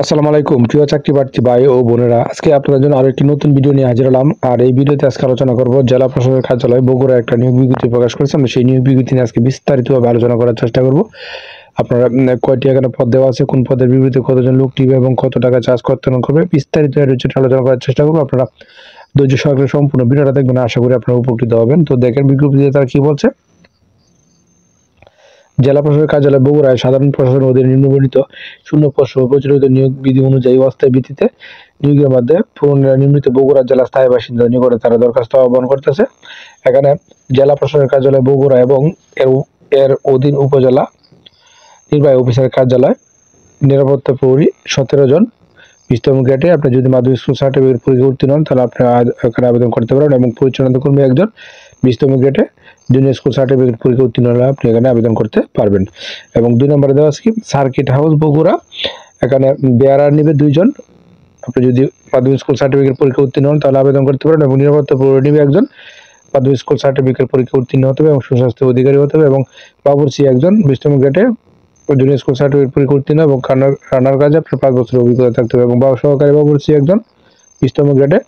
আসসালামু আলাইকুম প্রিয় চাকরি প্রার্থী ভাই ও বোনেরা, আজকে আপনাদের জন্য আরো একটি নতুন ভিডিও নিয়ে হাজির হলাম। আর এই ভিডিওতে আজকে আলোচনা করব জেলা প্রশাসকের কার্যালয় বগুড়া একটা নিয়োগ বিজ্ঞপ্তি প্রকাশ করেছে। আমরা সেই নিয়োগ বিজ্ঞপ্তি নিয়ে আজকে বিস্তারিতভাবে আলোচনা করার চেষ্টা করব। আপনারা কয়টি এখানে পদ দেওয়া আছে, কোন পদের বিপরীতে কতজন লোক নিবে এবং কত টাকা চার্জ করতে করবে, বিস্তারিত আলোচনা করার চেষ্টা করবো। আপনারা ধৈর্য সহকারে সম্পূর্ণ ভিডিওটা দেখবেন, আশা করি আপনারা উপকৃত হবেন। তো দেখেন বিজ্ঞপ্তিতে তারা কি বলছে। জেলা প্রশাসকের কার্যালয় বগুড়ায় সাধারণ প্রশাসনের অধীনে নিম্নবর্ণিত শূন্য পদ সহ প্রচলিত নিয়োগ বিধি অনুযায়ী অস্থায়ী ভিত্তিতে নিয়োগের মধ্যে পুনর্নির্মিত বগুড়া জেলা স্থায়ী বাসিন্দা নিকটে তারা দরখাস্ত আহ্বান করতেছে। এখানে জেলা প্রশাসনের কার্যালয় বগুড়া এবং এর অধীন উপজেলা নির্বাহী অফিসারের কার্যালয় নিরাপত্তা প্রহরী 17 জন, বিস্তম গ্রেডে। আপনি যদি মাধ্যমিক স্কুল সার্টিফিকেট পরীক্ষা উত্তীর্ণ হন তাহলে আপনি এখানে আবেদন করতে পারেন, এবং পরিচালনা কর্মী একজন, বিস্তম গ্রেডে জুনিয়র স্কুল সার্টিফিকেট পরীক্ষা উত্তীর্ণ হলে আপনি এখানে আবেদন করতে পারবেন। এবং 2 নম্বরে দেওয়া স্কিম সার্কিট হাউস বগুড়া, এখানে বেয়ারার নিবে 2 জন। আপনি যদি মাধ্যমিক স্কুল সার্টিফিকেট পরীক্ষা উত্তীর্ণ হন তাহলে আবেদন করতে পারেন, এবং নিরাপত্তা প্রহরী নিবে একজন, মাধ্যমিক স্কুল সার্টিফিকেট পরীক্ষা উত্তীর্ণ হতে হবে এবং সুস্বাস্থ্য অধিকারী হতে হবে, এবং বাবুর্চি একজন, বিস্তম গ্রেডে জুনিয়র স্কুল সার্টিফিকেট পরীক্ষা উত্তীর্ণ এবং রান্নার কাজে আপনার 5 বছরের অভিজ্ঞতা থাকতে হবে, এবং সহকারী বাবুর্চি একজন, 20তম গ্রেডে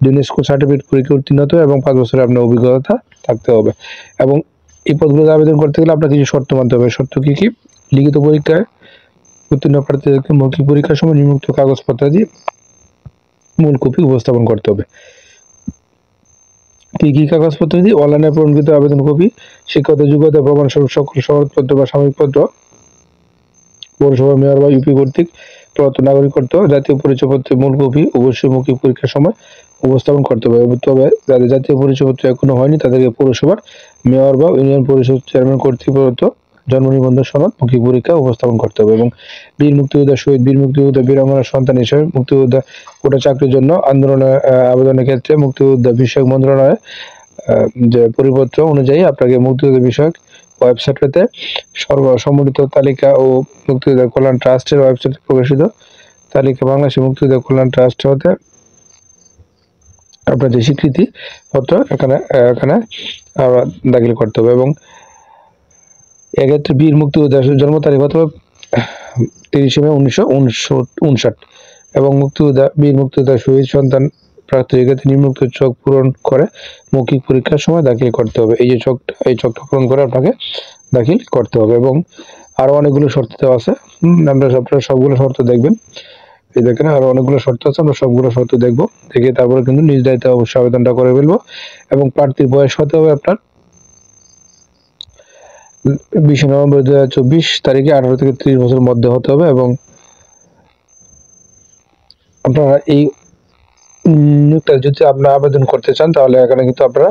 জুনিয়র স্কুল সার্টিফিকেট পরীক্ষা উত্তীর্ণ হতে হবে এবং 5 বছরের আপনার অভিজ্ঞতা থাকতে হবে। এবং এই পদগুলোতে আবেদন করতে গেলে আপনার কিছু শর্ত মানতে হবে। শর্ত কি কি? লিখিত পরীক্ষায় উত্তীর্ণ প্রার্থীদেরকে মৌখিক পরীক্ষার সময় নিম্নোক্ত কাগজপত্র দিয়ে মূল কপি উপস্থাপন করতে হবে। কি কি কাগজপত্র দিয়ে? অনলাইনে প্রমাণিত আবেদন কপি, শিক্ষাগত যোগ্যতা প্রমাণস্বরূপ সকল শরৎপত্র বা সাময়িকপত্র, পৌরসভা, মেয়র বা ইউপি কর্তৃক প্রদত্ত নাগরিকত্ব, জাতীয় পরিচয়পত্রের মূল কপি অবশ্যই মৌখিক পরীক্ষার সময় উপস্থাপন করতে হবে। তবে যাদের জাতীয় পরিচয়পত্র এখনো হয়নি তাদেরকে পৌরসভার মেয়র বা ইউনিয়ন পরিষদ চেয়ারম্যান কর্তৃক প্রদত্ত জন্ম নিবন্ধন সনদ মৌখিক পরীক্ষা উপস্থাপন করতে হবে। এবং বীর মুক্তিযোদ্ধা, শহীদ বীর মুক্তিযোদ্ধা, বীরাঙ্গনার সন্তান হিসেবে মুক্তিযোদ্ধা কোটা চাকরির জন্য আবেদনের ক্ষেত্রে মুক্তিযোদ্ধা বিষয়ক মন্ত্রণালয়ে যে পরিপত্র অনুযায়ী আপনাকে মুক্তিযোদ্ধা বিষয়ক ওয়েবসাইটে সম্মিলিত তালিকা ও মুক্তিযোদ্ধা কল্যাণ ট্রাস্টের ওয়েবসাইটে প্রকাশিত তালিকা বাংলাদেশ মুক্তিযোদ্ধা কল্যাণ ট্রাস্ট হতে আপনার যে স্বীকৃতি পত্র এখানে দাখিল করতে হবে। এবং এক্ষেত্রে বীর মুক্তিযোদ্ধা জন্ম তারিখ হতে হবে 30 মে 1959, এবং বীর মুক্তিযোদ্ধা শহীদ সন্তান প্রার্থীর ক্ষেত্রে নিম্নোক্ত ছক পূরণ করে মৌখিক পরীক্ষার সময় দাখিল করতে হবে। এই ছকটা পূরণ করে আপনাকে দাখিল করতে হবে। এবং আরো অনেকগুলো শর্ত দেওয়া আছে, আপনারা সবগুলো শর্ত দেখবেন। এই দেখেন আরো অনেকগুলো শর্ত আছে, আমরা সবগুলো শর্ত দেখবো, দেখে তারপরে কিন্তু নিজ দায়িত্বে অবশ্যই আবেদনটা করে ফেলবো। এবং প্রার্থীর বয়স হতে হবে আপনার 20 নভেম্বর 2024 তারিখে 18 থেকে 30 বছরের মধ্যে হতে হবে। এবং আপনারা এই নিয়োগটা যদি আপনারা আবেদন করতে চান তাহলে এখানে কিন্তু আপনারা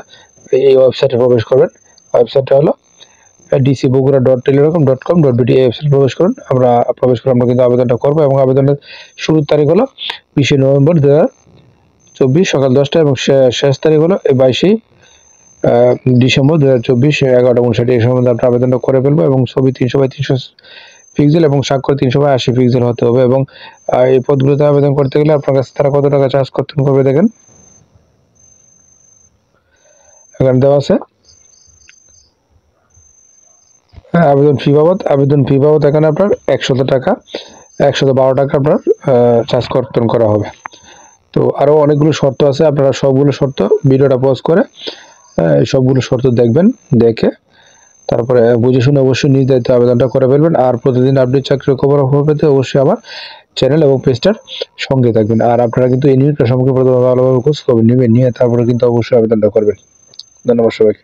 এই ওয়েবসাইটে প্রবেশ করবেন। ওয়েবসাইটটা হলো dcbogura.telegram.com.bt, এই ওয়েবসাইটে প্রবেশ করুন। আমরা কিন্তু আবেদনটা করবো, এবং আবেদনের শুরুর তারিখ হলো 20 নভেম্বর 2024 সকাল 10টা, এবং শেষ তারিখ হলো 22 ডিসেম্বর 2024 11:59। এই সময় আপনার আবেদনটা করে ফেলবো। এবং ছবি 300x300 পিক্সেল এবং স্বাক্ষর 380 পিক্সেল হতে হবে। এবং এই পদগুলোতে আবেদন করতে গেলে আপনার কাছে তারা কত টাকা চার্জ করতে হবে দেখেন, এখানে দেওয়া আছে আবেদন ফি বাবদ এখানে আপনার 100 টাকা, 112 টাকা আপনার চার্জ কর্তন করা হবে। তো আরো অনেকগুলো শর্ত আছে, আপনারা সবগুলো শর্ত ভিডিওটা পজ করে সবগুলো শর্ত দেখবেন, দেখে তারপরে বুঝে শুনে অবশ্যই নিজ দায়িত্বে আবেদনটা করে ফেলবেন। আর প্রতিদিন আপডেট চাকরির খবর পেতে অবশ্যই আমার চ্যানেল এবং পেজটার সঙ্গে থাকবেন। আর আপনারা কিন্তু এই নিউজটা সম্পর্কে ভালোভাবে খোঁজ খবর নেবেন, নিয়ে তারপরে কিন্তু অবশ্যই আবেদনটা করবেন। ধন্যবাদ সবাইকে।